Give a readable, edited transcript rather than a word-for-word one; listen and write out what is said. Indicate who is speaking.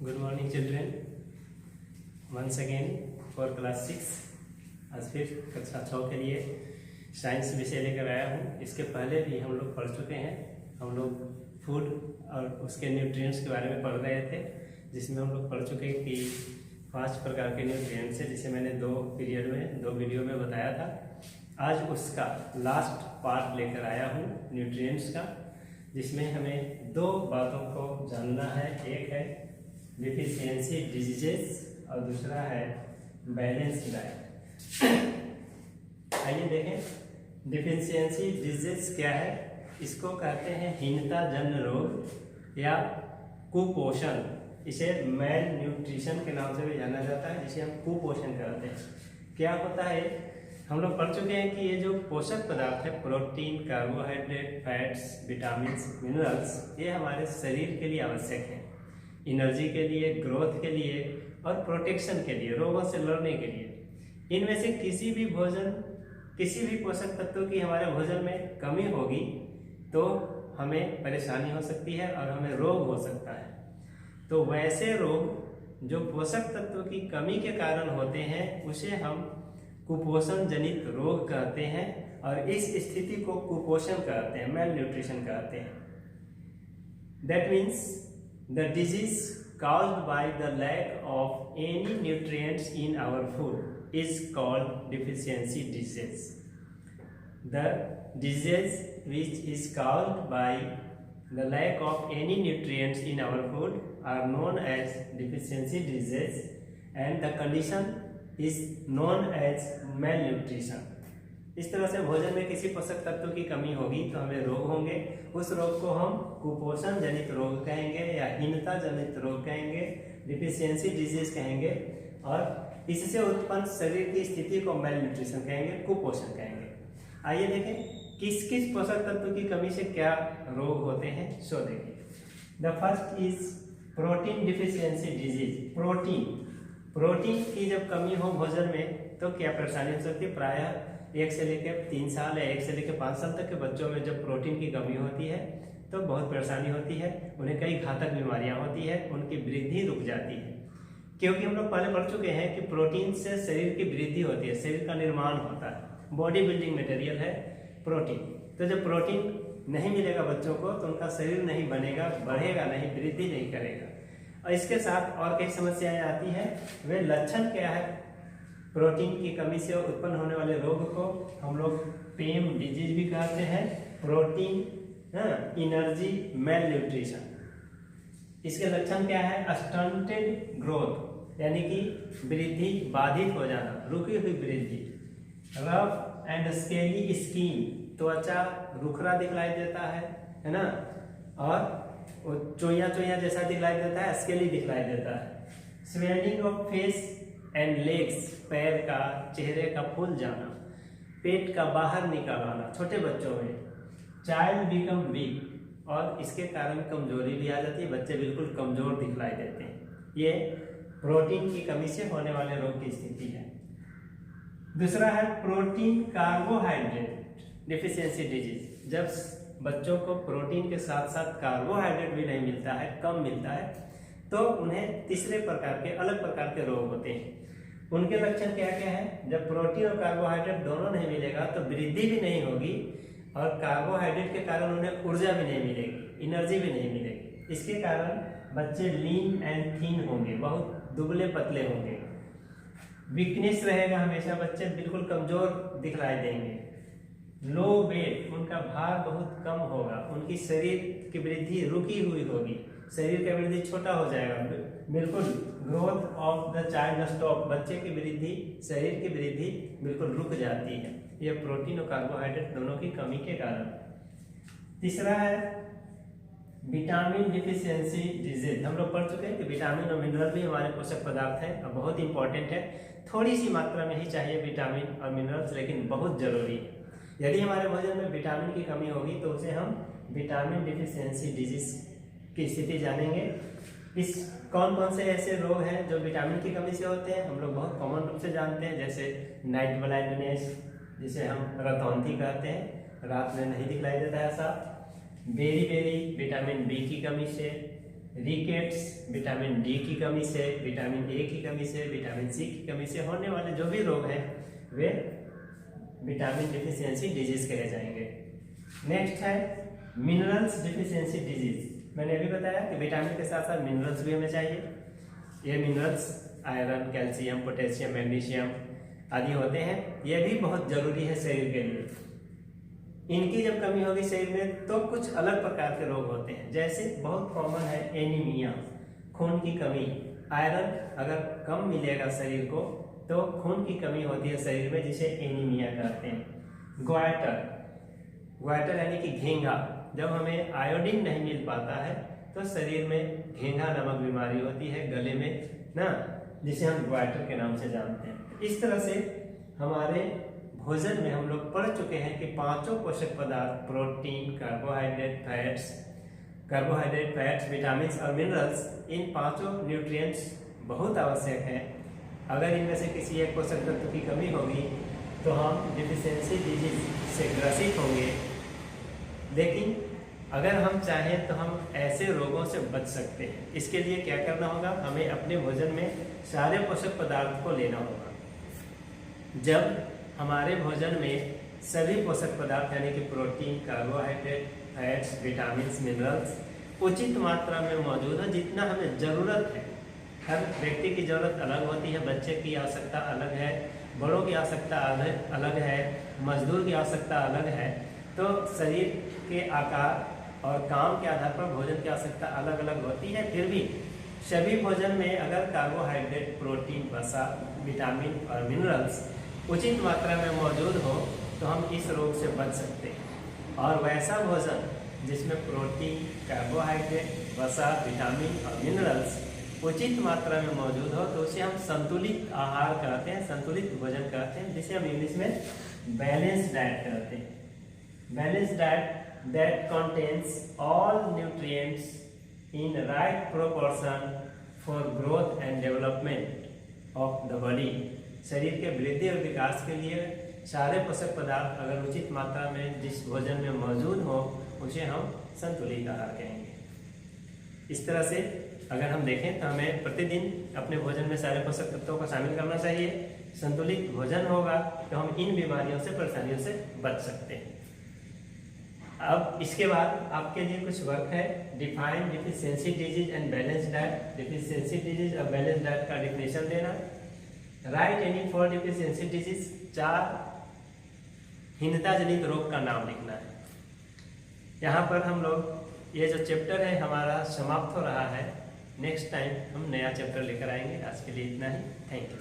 Speaker 1: Good morning children, once again for class 6। आज फिर कक्षा 6 के लिए साइंस विषय लेकर आया हूँ। इसके पहले भी हम लोग पढ़ चुके हैं। हम लोग फूड और उसके न्यूट्रिएंट्स के बारे में पढ़ रहे थे, जिसमें हम लोग पढ़ चुके हैं कि 5 प्रकार के न्यूट्रिएंट्स हैं, जिसे मैंने 2 वीडियो में बताया था। आज उसका लास्ट पार्ट लेकर आया हूँ न्यूट्रिएंट्स का, जिसमें हमें 2 बातों को जानना है। एक है डिफिशियंसी डिजीजेस और दूसरा है बैलेंस डाइट। आइए देखें डिफिशियंसी डिजीजेस क्या है। इसको कहते हैं हीनता जन्य रोग या कुपोषण। इसे मैल न्यूट्रिशन के नाम से भी जाना जाता है, जिसे हम कुपोषण कहते हैं। क्या होता है, हम लोग पढ़ चुके हैं कि ये जो पोषक पदार्थ है, protein, carbohydrate, fats, vitamin, minerals, ये हमारे शरीर के लिए आवश्यक है। एनर्जी के लिए, ग्रोथ के लिए और प्रोटेक्शन के लिए, रोगों से लड़ने के लिए। इनमें से किसी भी पोषक तत्व की हमारे भोजन में कमी होगी तो हमें परेशानी हो सकती है और हमें रोग हो सकता है। तो वैसे रोग जो पोषक तत्व की कमी के कारण होते हैं, उसे हम कुपोषण जनित रोग कहते हैं, और इस स्थिति को कुपोषण कहते हैं, मैल न्यूट्रिशन कहते हैं। That means the disease caused by the lack of any nutrients in our food is called deficiency disease. The disease which is caused by the lack of any nutrients in our food are known as deficiency disease, and the condition is known as malnutrition. इस तरह से भोजन में किसी पोषक तत्व की कमी होगी तो हमें रोग होंगे। उस रोग को हम कुपोषण जनित रोग कहेंगे या हीनता जनित रोग कहेंगे, डिफिशियंसी डिजीज कहेंगे, और इससे उत्पन्न शरीर की स्थिति को मैल न्यूट्रिशन कहेंगे, कुपोषण कहेंगे। आइए देखें किस किस पोषक तत्व की कमी से क्या रोग होते हैं। सो देखिए, the first is protein deficiency disease. Protein की जब कमी हो भोजन में तो क्या परेशानी हो सकती है। प्रायः 1 से लेकर 3 साल या 1 से लेकर 5 साल तक के बच्चों में जब प्रोटीन की कमी होती है तो बहुत परेशानी होती है। उन्हें कई घातक बीमारियां होती है, उनकी वृद्धि रुक जाती है। क्योंकि हम लोग पहले पढ़ चुके हैं कि प्रोटीन से शरीर की वृद्धि होती है, शरीर का निर्माण होता है, बॉडी बिल्डिंग मटेरियल है प्रोटीन। तो जब प्रोटीन नहीं मिलेगा बच्चों को तो उनका शरीर नहीं बनेगा, बढ़ेगा नहीं, वृद्धि नहीं करेगा। और इसके साथ और कई समस्याएं आती हैं। वे लक्षण क्या है प्रोटीन की कमी से उत्पन्न होने वाले रोग को हम लोग पेम डिजीज भी कहते हैं, प्रोटीन एनर्जी मैल न्यूट्रिशन। इसके लक्षण क्या है, स्टंटेड ग्रोथ, यानी कि वृद्धि बाधित हो जाना, रुकी हुई वृद्धि। रफ एंड स्केली स्किन, त्वचा रुखरा दिखलाई देता है ना, और चोया जैसा दिखलाई देता है, स्केली दिखलाई देता है। Swelling of face and legs, पैर का, चेहरे का फूल जाना, पेट का बाहर निकल आना छोटे बच्चों में। चाइल्ड बिकम वीक, और इसके कारण कमजोरी भी आ जाती है, बच्चे बिल्कुल कमजोर दिखलाई देते हैं। ये प्रोटीन की कमी से होने वाले रोग की स्थिति है। दूसरा है प्रोटीन कार्बोहाइड्रेट डिफिशियंसी डिजीज। जब बच्चों को प्रोटीन के साथ साथ कार्बोहाइड्रेट भी नहीं मिलता है, कम मिलता है, तो उन्हें तीसरे प्रकार के, अलग प्रकार के रोग होते हैं। उनके लक्षण क्या क्या है। जब प्रोटीन और कार्बोहाइड्रेट दोनों नहीं मिलेगा तो वृद्धि भी नहीं होगी, और कार्बोहाइड्रेट के कारण उन्हें ऊर्जा भी नहीं मिलेगी, एनर्जी भी नहीं मिलेगी। इसके कारण बच्चे लीन एंड थीन होंगे, बहुत दुबले पतले होंगे। वीकनेस रहेगा हमेशा, बच्चे बिल्कुल कमजोर दिखलाई देंगे। लो वेट, उनका भार बहुत कम होगा, उनकी शरीर की वृद्धि रुकी हुई होगी, शरीर का वृद्धि छोटा हो जाएगा, बिल्कुल growth of the child stop, बच्चे की वृद्धि, शरीर की वृद्धि बिल्कुल रुक जाती है। यह प्रोटीन और कार्बोहाइड्रेट दोनों की कमी के कारण। तीसरा है विटामिन डिफिशियंसी डिजीज। हम लोग पढ़ चुके हैं कि विटामिन और मिनरल भी हमारे पोषक पदार्थ हैं और बहुत इंपॉर्टेंट है। थोड़ी सी मात्रा में ही चाहिए विटामिन और मिनरल्स, लेकिन बहुत जरूरी है। यदि हमारे भोजन में विटामिन की कमी होगी तो उसे हम विटामिन डिफिशियंसी डिजीज की स्थिति जानेंगे। इस कौन कौन से ऐसे रोग हैं जो विटामिन की कमी से होते हैं, हम लोग बहुत कॉमन रूप से जानते हैं, जैसे नाइट ब्लाइंडनेस, जिसे हम रतौंधी कहते हैं, रात में नहीं दिखलाई देता है ऐसा। बेरी विटामिन बी की कमी से, रिकेट्स, विटामिन डी की कमी से, विटामिन ए की कमी से, विटामिन सी की कमी से होने वाले जो भी रोग हैं वे विटामिन डिफिशियंसी डिजीज कहे जाएंगे। नेक्स्ट है मिनरल्स डिफिशियंसी डिजीज। मैंने अभी बताया कि विटामिन के साथ साथ मिनरल्स भी हमें चाहिए। ये minerals iron, calcium, potassium, magnesium आदि होते हैं। ये भी बहुत जरूरी है शरीर के लिए। इनकी जब कमी होगी शरीर में तो कुछ अलग प्रकार के रोग होते हैं, जैसे बहुत कॉमन है एनीमिया, खून की कमी। आयरन अगर कम मिलेगा शरीर को तो खून की कमी होती है शरीर में, जिसे एनीमिया कहते हैं। ग्वाइटर यानी कि घेंघा, जब हमें आयोडीन नहीं मिल पाता है तो शरीर में घेंघा नामक बीमारी होती है गले में ना, जिसे हम ग्वाइटर के नाम से जानते हैं। इस तरह से हमारे भोजन में हम लोग पढ़ चुके हैं कि पांचों पोषक पदार्थ प्रोटीन, कार्बोहाइड्रेट, फैट्स, विटामिन और मिनरल्स, इन पांचों न्यूट्रिएंट्स बहुत आवश्यक हैं। अगर इनमें से किसी एक पोषक तत्व की कमी होगी तो हम डिफिशियंसी डिजीज से ग्रसित होंगे। लेकिन अगर हम चाहें तो हम ऐसे रोगों से बच सकते हैं। इसके लिए क्या करना होगा, हमें अपने भोजन में सारे पोषक पदार्थ को लेना होगा। जब हमारे भोजन में सभी पोषक पदार्थ यानी कि protein, carbohydrate, fats, vitamin, minerals उचित मात्रा में मौजूद है, जितना हमें ज़रूरत है। हर व्यक्ति की ज़रूरत अलग होती है, बच्चे की आवश्यकता अलग है, बड़ों की आवश्यकता अलग है, मजदूर की आवश्यकता अलग है। तो शरीर के आकार और काम के आधार पर भोजन की आवश्यकता अलग अलग होती है। फिर भी सभी भोजन में अगर कार्बोहाइड्रेट, प्रोटीन, वसा, विटामिन और मिनरल्स उचित मात्रा में मौजूद हो तो हम इस रोग से बच सकते हैं। और वैसा भोजन जिसमें प्रोटीन, कार्बोहाइड्रेट, वसा, विटामिन और मिनरल्स उचित मात्रा में मौजूद हो तो उसे हम संतुलित आहार कहते हैं, संतुलित भोजन कहते हैं, जिसे हम इंग्लिश में बैलेंस डाइट कहते हैं। Balance diet that contains all nutrients in right proportion for growth and development of the body। शरीर के वृद्धि और विकास के लिए सारे पोषक पदार्थ अगर उचित मात्रा में जिस भोजन में मौजूद हो उसे हम संतुलित आहार कहेंगे। इस तरह से अगर हम देखें तो हमें प्रतिदिन अपने भोजन में सारे पोषक तत्वों को शामिल करना चाहिए। संतुलित भोजन होगा तो हम इन बीमारियों से, परेशानियों से बच सकते हैं। अब इसके बाद आपके लिए कुछ वर्क है, define deficiency disease and balance diet. Deficiency disease और बैलेंस डाइट का डिफिनेशन देना। राइट एनी 4 डिफिशियंसी डिजीज, 4 हीनता जनित रोग का नाम लिखना है। यहाँ पर हम लोग ये जो चैप्टर है हमारा समाप्त हो रहा है। नेक्स्ट टाइम हम नया चैप्टर लेकर आएंगे। आज के लिए इतना ही। Thank you.